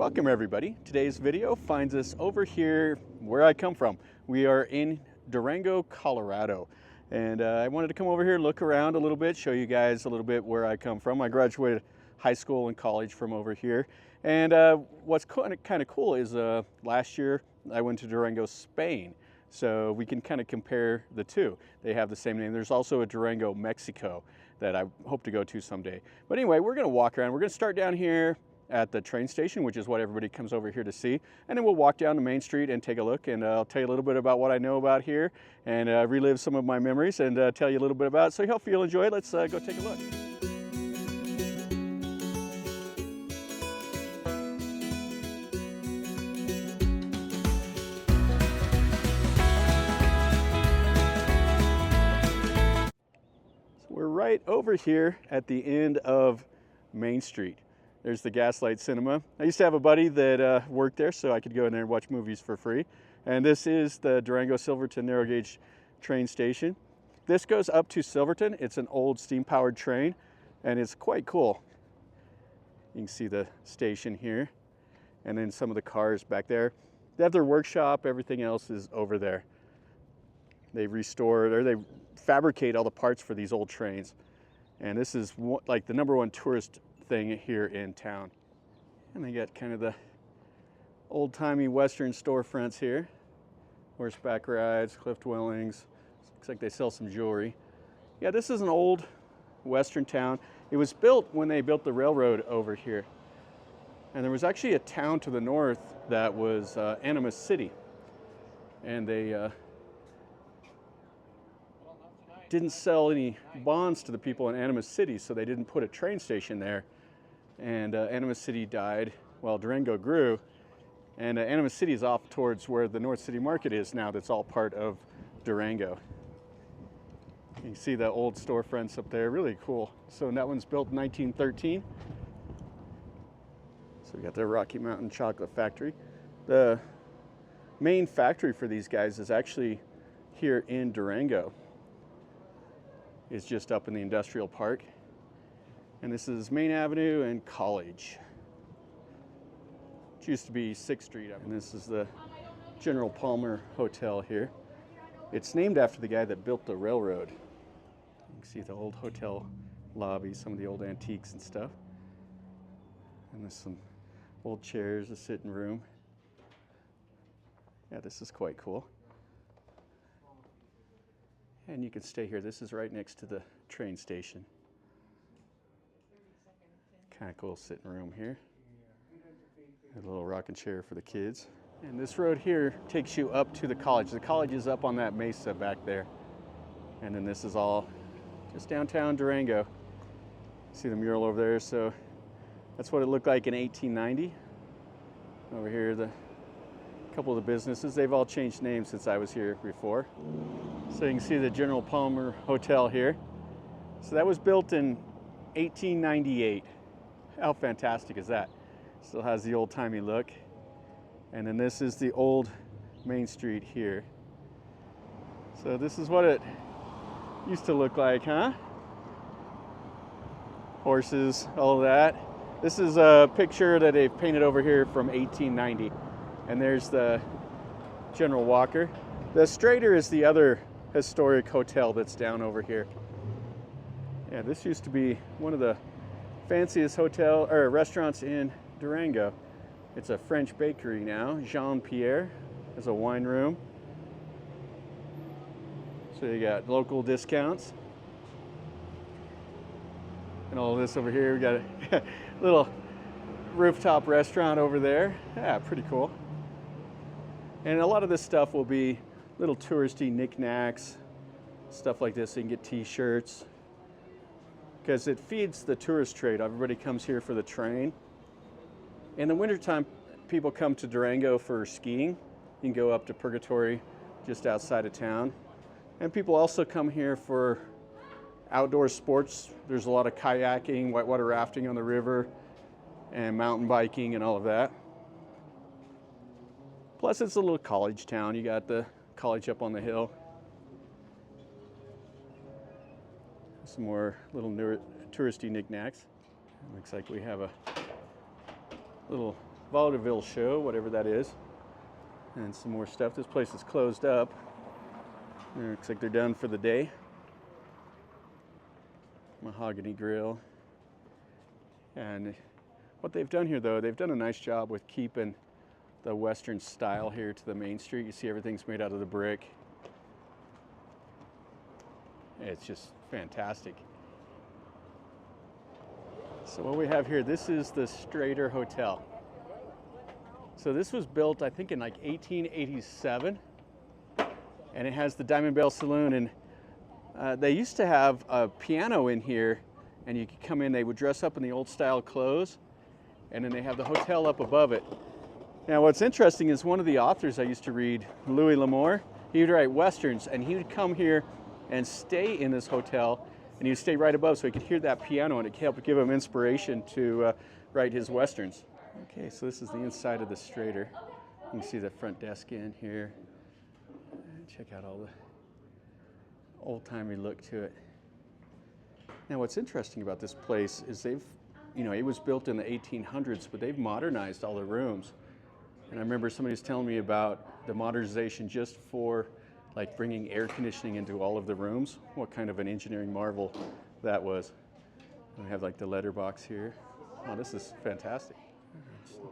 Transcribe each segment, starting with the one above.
Welcome everybody. Today's video finds us over here where I come from. We are in Durango, Colorado. And I wanted to come over here, look around a little bit, show you guys a little bit where I come from. I graduated high school and college from over here. And what's kind of cool is last year I went to Durango, Spain. So we can kind of compare the two. They have the same name. There's also a Durango, Mexico that I hope to go to someday. But anyway, we're gonna walk around. We're gonna start down here at the train station, which is what everybody comes over here to see. And then we'll walk down to Main Street and take a look, and I'll tell you a little bit about what I know about here and relive some of my memories and tell you a little bit about it. So hopefully you'll enjoy it. Let's go take a look. So we're right over here at the end of Main Street. There's the Gaslight Cinema. I used to have a buddy that worked there, so I could go in there and watch movies for free. And this is the Durango Silverton narrow gauge train station. This goes up to Silverton. It's an old steam-powered train, and it's quite cool. You can see the station here, and then some of the cars back there. They have their workshop. Everything else is over there. They restore, or they fabricate all the parts for these old trains. And this is like the #1 tourist thing here in town. And they got kind of the old-timey Western storefronts here. Horseback rides, cliff dwellings. Looks like they sell some jewelry. Yeah, this is an old Western town. It was built when they built the railroad over here. And there was actually a town to the north that was Alamosa City. And they didn't sell any bonds to the people in Alamosa City, so they didn't put a train station there. And Alamosa City died while Durango grew. And Alamosa City is off towards where the North City Market is now. That's all part of Durango. You can see the old storefronts up there, really cool. So that one's built in 1913. So we got the Rocky Mountain Chocolate Factory. The main factory for these guys is actually here in Durango. It's just up in the industrial park. And this is Main Avenue and College. It used to be 6th Street. And this is the General Palmer Hotel here. It's named after the guy that built the railroad. You can see the old hotel lobby, some of the old antiques and stuff. And there's some old chairs, a sitting room. Yeah, this is quite cool. And you can stay here. This is right next to the train station. Kind of cool sitting room here. A little rocking chair for the kids. And this road here takes you up to the college. The college is up on that mesa back there. And then this is all just downtown Durango. See the mural over there? So that's what it looked like in 1890. Over here, the couple of the businesses, they've all changed names since I was here before. So you can see the General Palmer Hotel here. So that was built in 1898. How fantastic is that? Still has the old-timey look. And then this is the old Main Street here. So this is what it used to look like, huh? Horses, all of that. This is a picture that they've painted over here from 1890. And there's the General Walker. The Strater is the other historic hotel that's down over here. Yeah, this used to be one of the fanciest restaurants in Durango. It's a French bakery now. Jean-Pierre has a wine room. So you got local discounts. And all this over here, we got a little rooftop restaurant over there. Yeah, pretty cool. And a lot of this stuff will be little touristy knickknacks, stuff like this. So you can get t-shirts, because it feeds the tourist trade. Everybody comes here for the train. In the wintertime, people come to Durango for skiing. You can go up to Purgatory, just outside of town. And people also come here for outdoor sports. There's a lot of kayaking, whitewater rafting on the river, and mountain biking and all of that. Plus, it's a little college town. You got the college up on the hill. Some more little touristy knickknacks. Looks like we have a little vaudeville show, whatever that is. And some more stuff. This place is closed up. It looks like they're done for the day. Mahogany grill. And what they've done here, though, they've done a nice job with keeping the Western style here to the main street. You see everything's made out of the brick. It's just fantastic. So what we have here, this is the Strater Hotel. So this was built, I think, in like 1887. And it has the Diamond Bell Saloon. And they used to have a piano in here. And you could come in, they would dress up in the old style clothes. And then they have the hotel up above it. Now what's interesting is one of the authors I used to read, Louis L'Amour, he would write Westerns. And he would come here and stay in this hotel. And he would stay right above so he could hear that piano. And it helped give him inspiration to write his Westerns. Okay, so this is the inside of the Strater. You can see the front desk in here. Check out all the old-timey look to it. Now, what's interesting about this place is they've, it was built in the 1800s, but they've modernized all the rooms. And I remember somebody was telling me about the modernization just for like bringing air conditioning into all of the rooms. What kind of an engineering marvel that was. We have like the letterbox here. Oh, this is fantastic.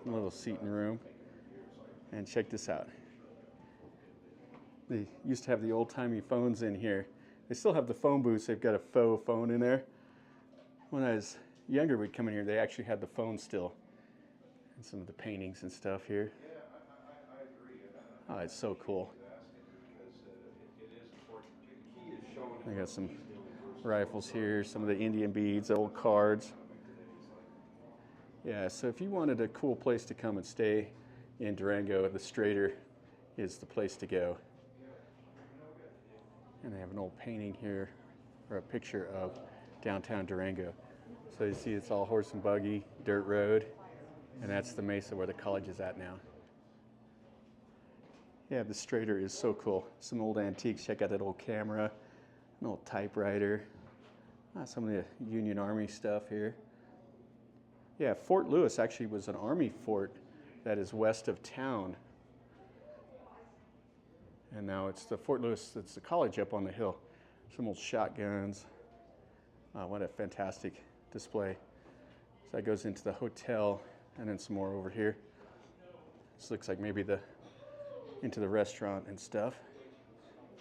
A little seating room. And check this out. They used to have the old-timey phones in here. They still have the phone booths. They've got a faux phone in there. When I was younger, we'd come in here. They actually had the phone still. And some of the paintings and stuff here. Oh, it's so cool. I got some rifles here, some of the Indian beads, old cards. Yeah, so if you wanted a cool place to come and stay in Durango, the Strater is the place to go. And they have an old painting here, or a picture of downtown Durango. So you see it's all horse and buggy, dirt road, and that's the mesa where the college is at now. Yeah, the Strater is so cool. Some old antiques. Check out that old camera, an old typewriter. Some of the Union Army stuff here. Yeah, Fort Lewis actually was an Army fort that is west of town. And now it's the Fort Lewis, it's the college up on the hill. Some old shotguns. What a fantastic display. So that goes into the hotel and then some more over here. This looks like maybe into the restaurant and stuff.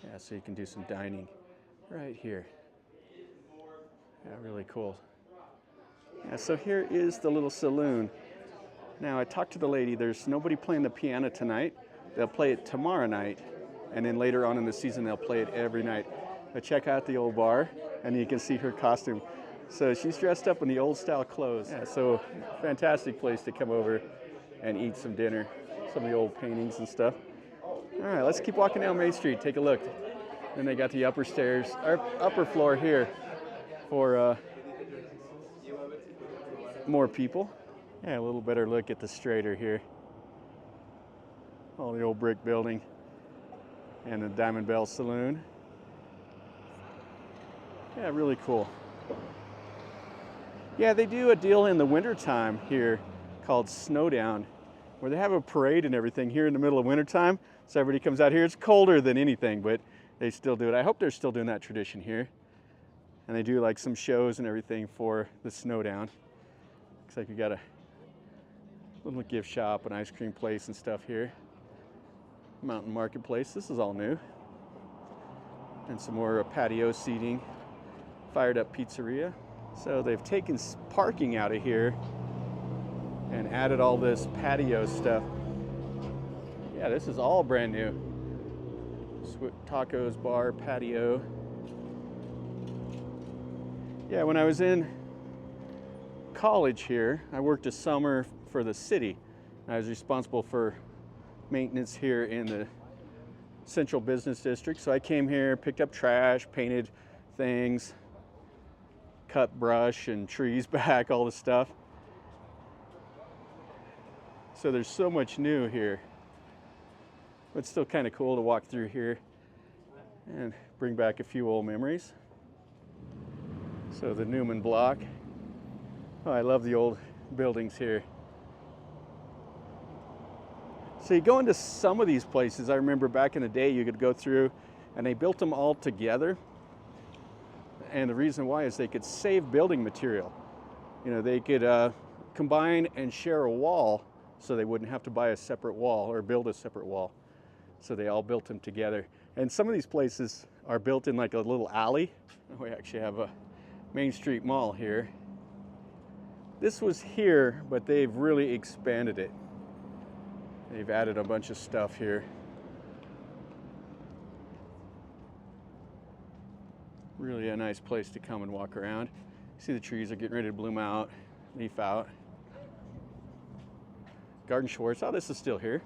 Yeah, so you can do some dining right here. Yeah, really cool. Yeah, so here is the little saloon. Now I talked to the lady, there's nobody playing the piano tonight. They'll play it tomorrow night. And then later on in the season, they'll play it every night. But check out the old bar, and you can see her costume. So she's dressed up in the old style clothes. Yeah, so fantastic place to come over and eat some dinner. Some of the old paintings and stuff. All right, let's keep walking down Main Street, take a look. Then they got the upper stairs, or upper floor here for more people. Yeah, a little better look at the Strater here. All the old brick building. And the Diamond Bell Saloon. Yeah, really cool. Yeah, they do a deal in the wintertime here called Snowdown, where they have a parade and everything here in the middle of wintertime. So everybody comes out here. It's colder than anything, but they still do it. I hope they're still doing that tradition here. And they do like some shows and everything for the Snowdown. Looks like we got a little gift shop, an ice cream place and stuff here. Mountain Marketplace, this is all new. And some more patio seating, fired up pizzeria. So they've taken parking out of here and added all this patio stuff. Yeah, this is all brand new. Tacos, bar, patio. Yeah, when I was in college here, I worked a summer for the city. I was responsible for maintenance here in the central business district. So I came here, picked up trash, painted things, cut brush and trees back, all the stuff. So there's so much new here. But it's still kind of cool to walk through here and bring back a few old memories. So the Newman block. Oh, I love the old buildings here. So you go into some of these places, I remember back in the day you could go through and they built them all together. And the reason why is they could save building material. You know, they could combine and share a wall so they wouldn't have to buy a separate wall or build a separate wall. So they all built them together. And some of these places are built in like a little alley. We actually have a Main Street Mall here. This was here, but they've really expanded it. They've added a bunch of stuff here. Really a nice place to come and walk around. See the trees are getting ready to bloom out, leaf out. Garden Schwartz, oh, this is still here.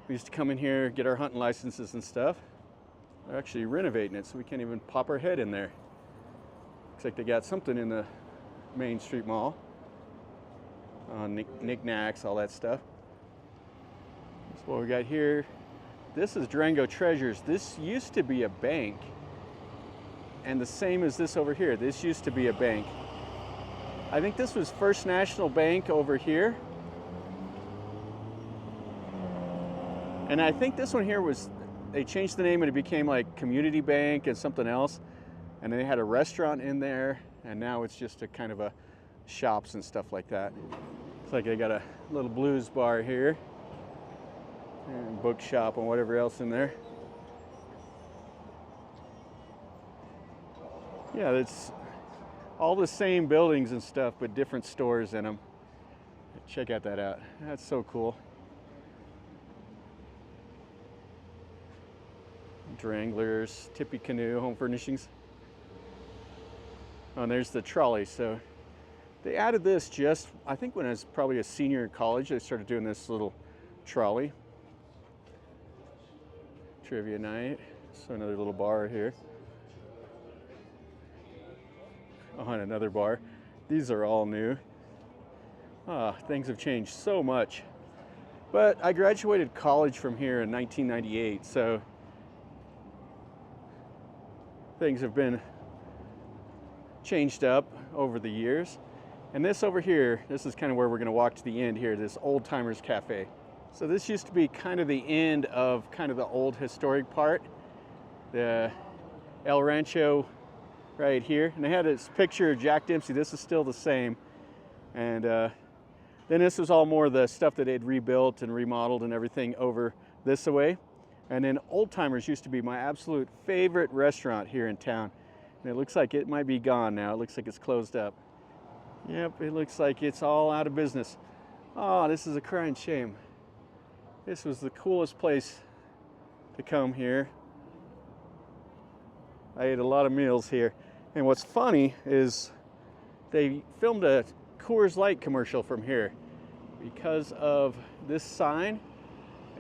We used to come in here, get our hunting licenses and stuff. They're actually renovating it, so we can't even pop our head in there. Looks like they got something in the Main Street Mall. Knickknacks, all that stuff. That's what we got here. This is Durango Treasures. This used to be a bank. And the same as this over here. This used to be a bank. I think this was First National Bank over here. And I think this one here was, they changed the name and it became like Community Bank and something else. And then they had a restaurant in there, and now it's just a kind of a shops and stuff like that. It's like they got a little blues bar here, and bookshop and whatever else in there. Yeah, it's all the same buildings and stuff, but different stores in them. Check that out. That's so cool. Wranglers, Tippy Canoe, Home Furnishings. Oh, and there's the trolley. So they added this just, I think when I was probably a senior in college, they started doing this little trolley. Trivia night. So another little bar here. Oh, and another bar. These are all new. Things have changed so much. But I graduated college from here in 1998, so things have been changed up over the years. And this over here, this is kind of where we're going to walk to the end here, this Old Timers Cafe. So this used to be kind of the end of kind of the old historic part. The El Rancho right here. And they had this picture of Jack Dempsey. This is still the same. And then this was all more the stuff that they'd rebuilt and remodeled and everything over this way. And then Old Timers used to be my absolute favorite restaurant here in town. And it looks like it might be gone now. It looks like it's closed up. Yep, it looks like it's all out of business. Oh, this is a crying shame. This was the coolest place to come here. I ate a lot of meals here. And what's funny is they filmed a Coors Light commercial from here because of this sign.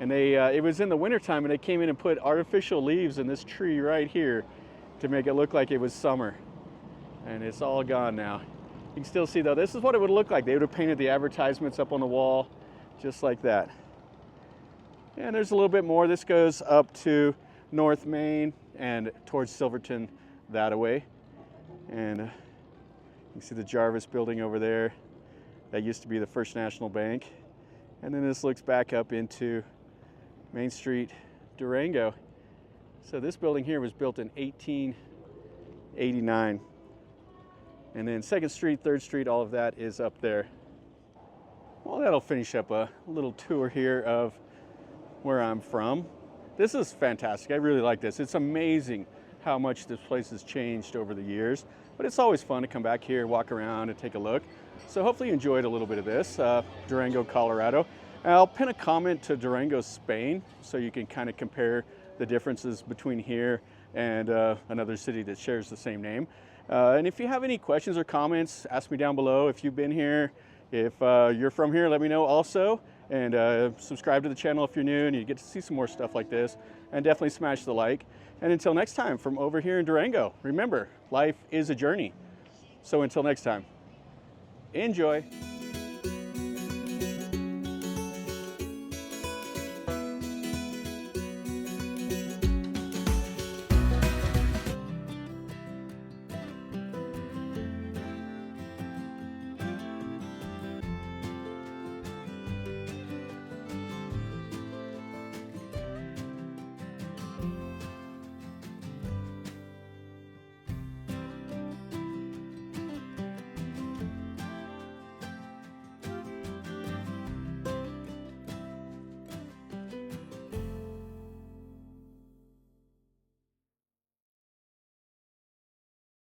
And they it was in the wintertime, and they came in and put artificial leaves in this tree right here to make it look like it was summer. And it's all gone now. You can still see though, this is what it would look like. They would have painted the advertisements up on the wall just like that. And there's a little bit more. This goes up to North Main and towards Silverton that way. And you can see the Jarvis building over there. That used to be the First National Bank. And then this looks back up into Main Street, Durango. So this building here was built in 1889. And then 2nd Street, 3rd Street, all of that is up there. Well, that'll finish up a little tour here of where I'm from. This is fantastic. I really like this. It's amazing how much this place has changed over the years. But it's always fun to come back here, walk around, and take a look. So hopefully you enjoyed a little bit of this, Durango, Colorado. I'll pin a comment to Durango, Spain, so you can kind of compare the differences between here and another city that shares the same name. And if you have any questions or comments, ask me down below. If you've been here, if you're from here, let me know also. And subscribe to the channel if you're new and you get to see some more stuff like this. And definitely smash the like. And until next time, from over here in Durango, remember, life is a journey. So until next time, enjoy.